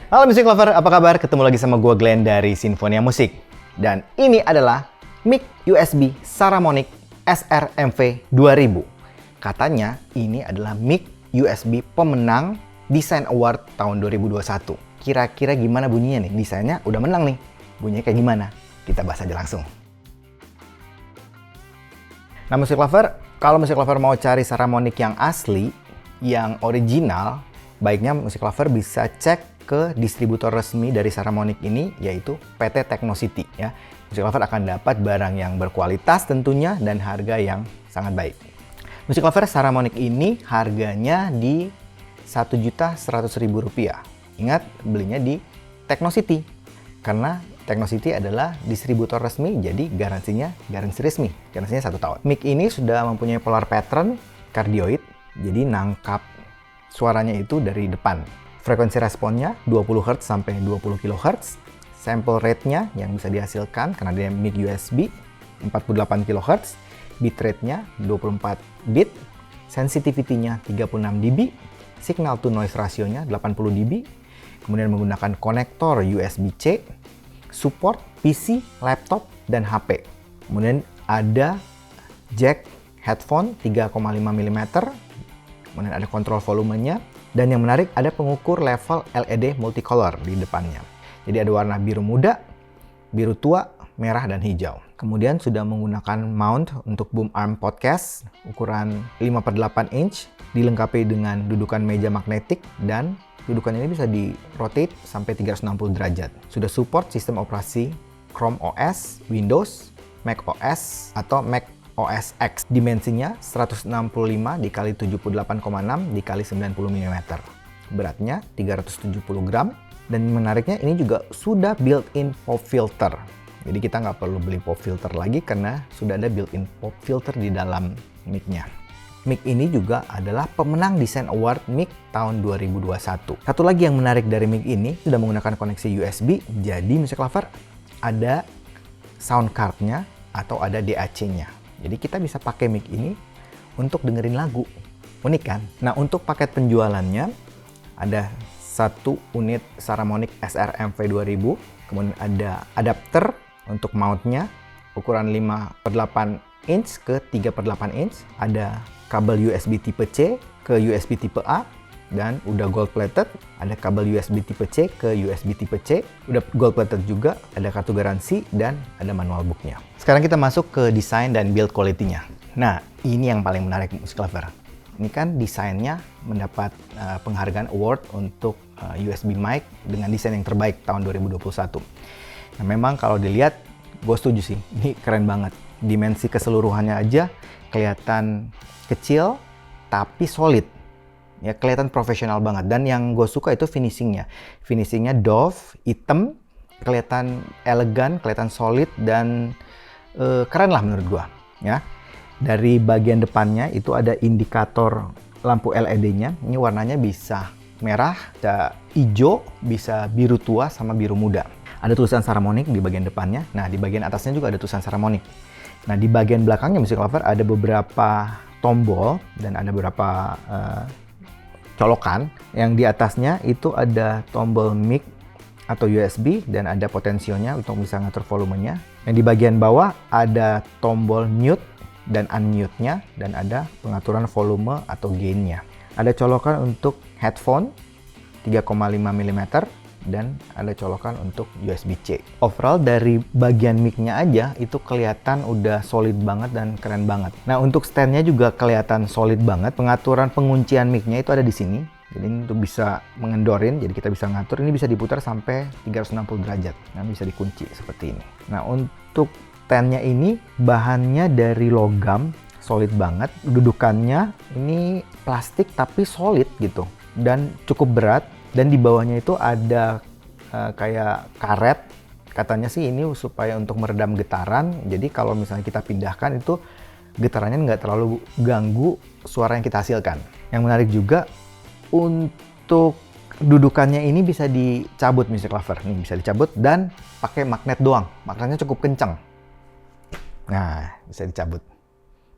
Halo Music Lover, apa kabar? Ketemu lagi sama gue Glenn dari Sinfonia Musik. Dan ini adalah mic USB Saramonic SRMV 2000. Katanya ini adalah mic USB pemenang Design Award tahun 2021. Kira-kira gimana bunyinya nih? Desainnya udah menang nih. Bunyinya kayak gimana? Kita bahas aja langsung. Nah Music Lover, kalau Music Lover mau cari Saramonic yang asli, yang original, baiknya Music Lover bisa cek ke distributor resmi dari Saramonic ini, yaitu PT Technocity ya. Music Lover akan dapat barang yang berkualitas tentunya dan harga yang sangat baik. Music Lover, Saramonic ini harganya di Rp1.100.000. Ingat, belinya di Technocity karena Technocity adalah distributor resmi, jadi garansi resmi, garansinya 1 tahun. Mic ini sudah mempunyai polar pattern cardioid, jadi nangkap suaranya itu dari depan. Frekuensi responnya 20 Hz sampai 20 kHz. Sample rate-nya yang bisa dihasilkan karena dia mic USB 48 kHz. Bitrate-nya 24 bit. Sensitivity-nya 36 dB. Signal to noise ratio-nya 80 dB. Kemudian menggunakan konektor USB-C. Support PC, laptop, dan HP. Kemudian ada jack headphone 3,5 mm. Kemudian ada kontrol volumenya. Dan yang menarik, ada pengukur level LED multicolor di depannya. Jadi ada warna biru muda, biru tua, merah, dan hijau. Kemudian sudah menggunakan mount untuk boom arm podcast ukuran 5/8 inch, dilengkapi dengan dudukan meja magnetik, dan dudukan ini bisa di-rotate sampai 360 derajat. Sudah support sistem operasi Chrome OS, Windows, Mac OS, atau Mac OS X. Dimensinya 165 dikali 78,6 dikali 90 mm. Beratnya 370 gram. Dan menariknya ini juga sudah built-in pop filter. Jadi kita nggak perlu beli pop filter lagi karena sudah ada built-in pop filter di dalam mic-nya. Mic ini juga adalah pemenang Design Award mic tahun 2021. Satu lagi yang menarik dari mic ini, sudah menggunakan koneksi USB. Jadi Music Lover ada sound card-nya atau ada DAC-nya. Jadi kita bisa pakai mic ini untuk dengerin lagu. Unik kan? Nah, untuk paket penjualannya ada 1 unit Saramonic SRMV 2000, kemudian ada adapter untuk mountnya ukuran 5/8 inch ke 3/8 inch, ada kabel USB tipe C ke USB tipe A, dan udah gold plated, ada kabel USB tipe C ke USB tipe C, udah gold plated juga, ada kartu garansi, dan ada manual booknya. Sekarang kita masuk ke desain dan build quality-nya. Nah, ini yang paling menarik Music Lover. Ini kan desainnya mendapat penghargaan award untuk USB mic dengan desain yang terbaik tahun 2021. Nah, memang kalau dilihat, gue setuju sih, ini keren banget. Dimensi keseluruhannya aja kelihatan kecil, tapi solid. Ya, kelihatan profesional banget. Dan yang gue suka itu finishingnya. Finishingnya doff, hitam, kelihatan elegan, kelihatan solid, dan keren lah menurut gue. Ya. Dari bagian depannya itu ada indikator lampu LED-nya. Ini warnanya bisa merah, bisa hijau, bisa biru tua, sama biru muda. Ada tulisan Saramonic di bagian depannya. Nah, di bagian atasnya juga ada tulisan Saramonic. Nah, di bagian belakangnya Music Lover ada beberapa tombol dan ada beberapa colokan. Yang di atasnya itu ada tombol mic atau USB dan ada potensionya untuk bisa ngatur volumenya. Yang di bagian bawah ada tombol mute dan unmute-nya dan ada pengaturan volume atau gain-nya. Ada colokan untuk headphone 3,5 mm dan ada colokan untuk USB-C. Overall dari bagian mic-nya aja itu kelihatan udah solid banget dan keren banget. Nah, untuk stand-nya juga kelihatan solid banget. Pengaturan penguncian mic-nya itu ada di sini. Jadi ini untuk bisa mengendorin, jadi kita bisa ngatur. Ini bisa diputar sampai 360 derajat. Nah, bisa dikunci seperti ini. Nah, untuk stand-nya ini bahannya dari logam, solid banget. Dudukannya ini plastik tapi solid gitu. Dan cukup berat. Dan di bawahnya itu ada kayak karet. Katanya sih ini supaya untuk meredam getaran. Jadi kalau misalnya kita pindahkan itu getarannya nggak terlalu ganggu suara yang kita hasilkan. Yang menarik juga untuk dudukannya ini bisa dicabut Music Lover. Nih bisa dicabut dan pakai magnet doang. Magnetnya cukup kencang. Nah, bisa dicabut.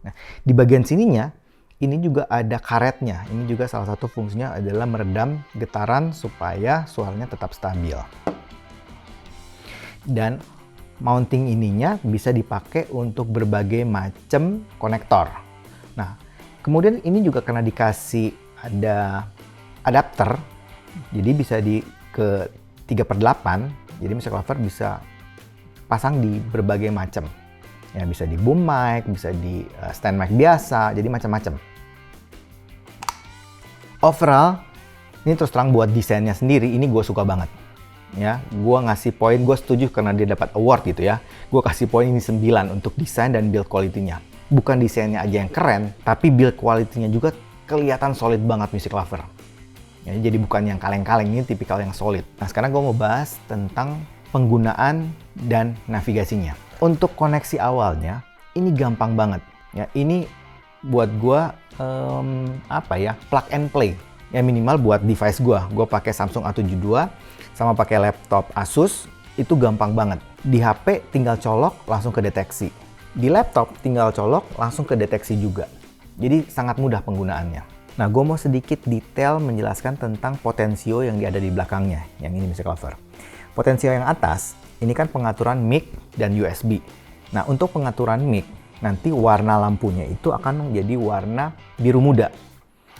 Nah, di bagian sininya ini juga ada karetnya. Ini juga salah satu fungsinya adalah meredam getaran supaya suaranya tetap stabil. Dan mounting ininya bisa dipakai untuk berbagai macam konektor. Nah, kemudian ini juga karena dikasih ada adapter, jadi bisa ke 3/8, jadi Music Lover bisa pasang di berbagai macam. Ya, bisa di boom mic, bisa di stand mic biasa, jadi macam-macam. Overall, ini terus terang buat desainnya sendiri, ini gue suka banget. Ya, gue ngasih poin, gue setuju karena dia dapat award gitu ya. Gue kasih poin ini 9 untuk desain dan build quality-nya. Bukan desainnya aja yang keren, tapi build quality-nya juga kelihatan solid banget Music Lover. Ya, jadi bukan yang kaleng-kaleng, ini tipikal yang solid. Nah, sekarang gue mau bahas tentang penggunaan dan navigasinya. Untuk koneksi awalnya, ini gampang banget. Ya, ini buat gua plug and play. Ya minimal buat device gua pakai Samsung A72 sama pakai laptop Asus, itu gampang banget. Di HP tinggal colok langsung kedeteksi. Di laptop tinggal colok langsung kedeteksi juga. Jadi sangat mudah penggunaannya. Nah, gue mau sedikit detail menjelaskan tentang potensio yang ada di belakangnya, yang ini Music Lover. Potensio yang atas, ini kan pengaturan mic dan USB. Nah, untuk pengaturan mic, nanti warna lampunya itu akan menjadi warna biru muda.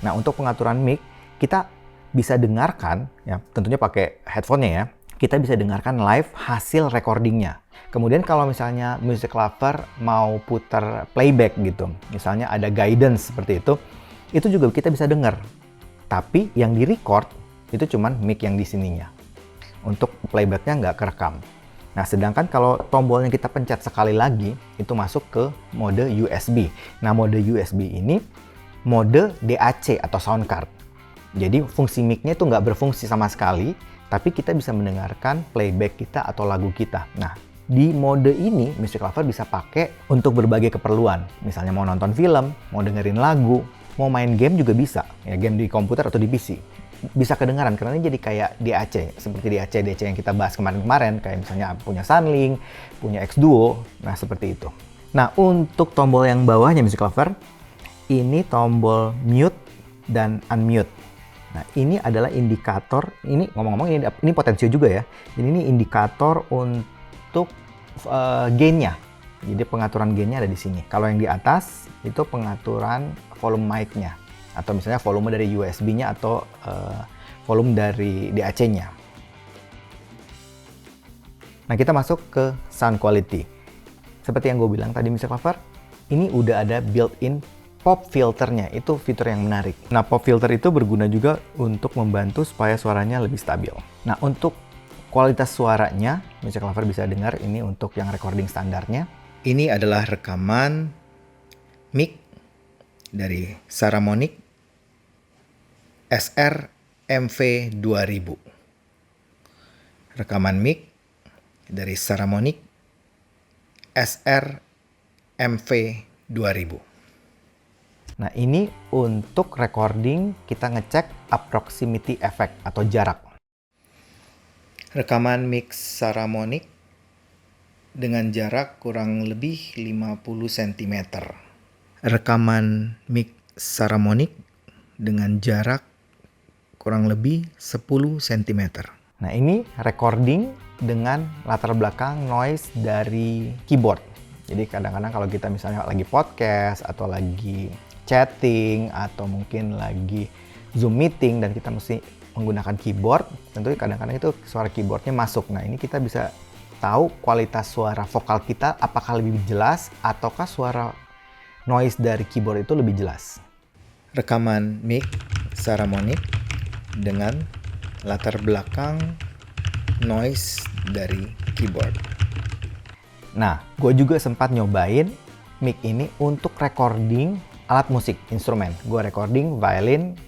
Nah, untuk pengaturan mic, kita bisa dengarkan, ya tentunya pakai headphone-nya ya, kita bisa dengarkan live hasil recordingnya. Kemudian kalau misalnya Music Lover mau putar playback gitu, misalnya ada guidance seperti itu juga kita bisa dengar. Tapi yang di-record, itu cuman mic yang di sininya. Untuk playbacknya nggak kerekam. Nah, sedangkan kalau tombolnya kita pencet sekali lagi, itu masuk ke mode USB. Nah, mode USB ini mode DAC atau sound card. Jadi fungsi mic-nya itu nggak berfungsi sama sekali, tapi kita bisa mendengarkan playback kita atau lagu kita. Nah, di mode ini Music Lover bisa pakai untuk berbagai keperluan. Misalnya mau nonton film, mau dengerin lagu, mau main game juga bisa. Ya, game di komputer atau di PC. Bisa kedengaran karena ini jadi kayak DAC, seperti DAC yang kita bahas kemarin-kemarin, kayak misalnya punya Sunlink, punya X-Duo, nah seperti itu. Nah, untuk tombol yang bawahnya Music Lover, ini tombol mute dan unmute. Nah, ini adalah indikator, ini ngomong-ngomong ini potensio juga ya. Ini indikator untuk gain-nya. Jadi pengaturan gain-nya ada di sini. Kalau yang di atas itu pengaturan volume mic-nya. Atau misalnya volume dari USB-nya atau volume dari DAC-nya. Nah, kita masuk ke sound quality. Seperti yang gue bilang tadi Music Lover, ini udah ada built-in pop filternya. Itu fitur yang menarik. Nah, pop filter itu berguna juga untuk membantu supaya suaranya lebih stabil. Nah, untuk kualitas suaranya, Music Lover bisa dengar ini untuk yang recording standarnya. Ini adalah rekaman mic dari Saramonic SR MV2000. Rekaman mic dari Saramonic SR MV2000. Nah, ini untuk recording kita ngecek approximity effect atau jarak. Rekaman mic Saramonic dengan jarak kurang lebih 50 cm. Rekaman mic Saramonic dengan jarak kurang lebih 10 cm. Nah, ini recording dengan latar belakang noise dari keyboard. Jadi kadang-kadang kalau kita misalnya lagi podcast atau lagi chatting atau mungkin lagi Zoom meeting dan kita mesti menggunakan keyboard, tentu kadang-kadang itu suara keyboardnya masuk. Nah, ini kita bisa tahu kualitas suara vokal kita apakah lebih jelas ataukah suara noise dari keyboard itu lebih jelas. Rekaman mic Saramonic dengan latar belakang noise dari keyboard. Nah, gue juga sempat nyobain mic ini untuk recording alat musik, instrumen. Gue recording violin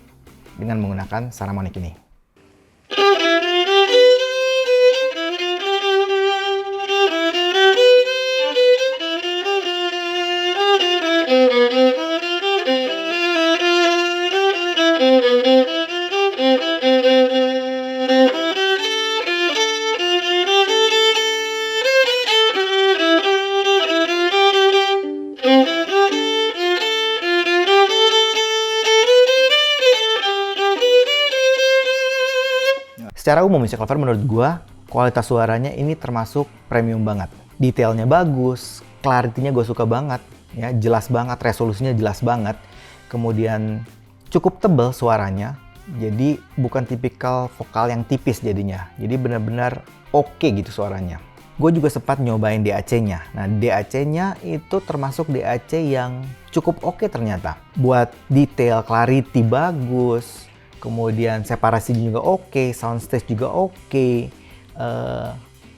dengan menggunakan Saramonic ini. Secara umum Music Lover menurut gua kualitas suaranya ini termasuk premium banget. Detailnya bagus, clarity-nya gue suka banget, ya jelas banget, resolusinya jelas banget. Kemudian cukup tebal suaranya, jadi bukan tipikal vokal yang tipis jadinya. Jadi benar-benar oke gitu suaranya. Gue juga sempat nyobain DAC-nya. Nah, DAC-nya itu termasuk DAC yang cukup oke ternyata. Buat detail, clarity bagus, kemudian separasi juga oke, soundstage juga oke,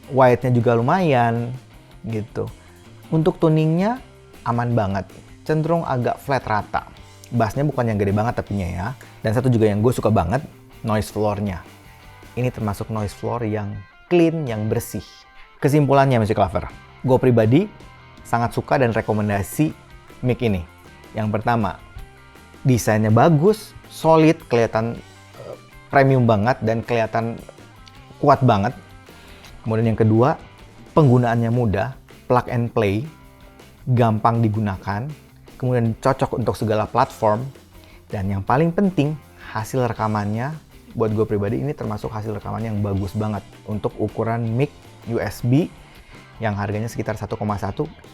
white-nya juga lumayan gitu. Untuk tuningnya aman banget, cenderung agak flat rata. Bassnya bukan yang gede banget tapinya ya. Dan satu juga yang gue suka banget, noise floor-nya. Ini termasuk noise floor yang clean, yang bersih. Kesimpulannya Music Lover, gue pribadi sangat suka dan rekomendasi mic ini. Yang pertama, desainnya bagus, solid, kelihatan premium banget dan kelihatan kuat banget. Kemudian yang kedua, penggunaannya mudah, plug and play, gampang digunakan, kemudian cocok untuk segala platform. Dan yang paling penting, hasil rekamannya, buat gue pribadi ini termasuk hasil rekaman yang bagus banget. Untuk ukuran mic USB yang harganya sekitar 1,1,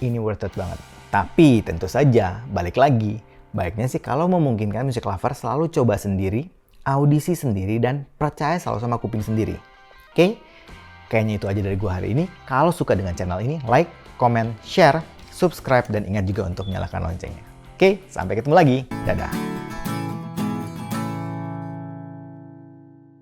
ini worth it banget. Tapi tentu saja, balik lagi, baiknya sih kalau memungkinkan Music Lover selalu coba sendiri, audisi sendiri, dan percaya selalu sama kuping sendiri. Oke? Kayaknya itu aja dari gue hari ini. Kalau suka dengan channel ini, like, comment, share, subscribe, dan ingat juga untuk nyalakan loncengnya. Oke, sampai ketemu lagi. Dadah!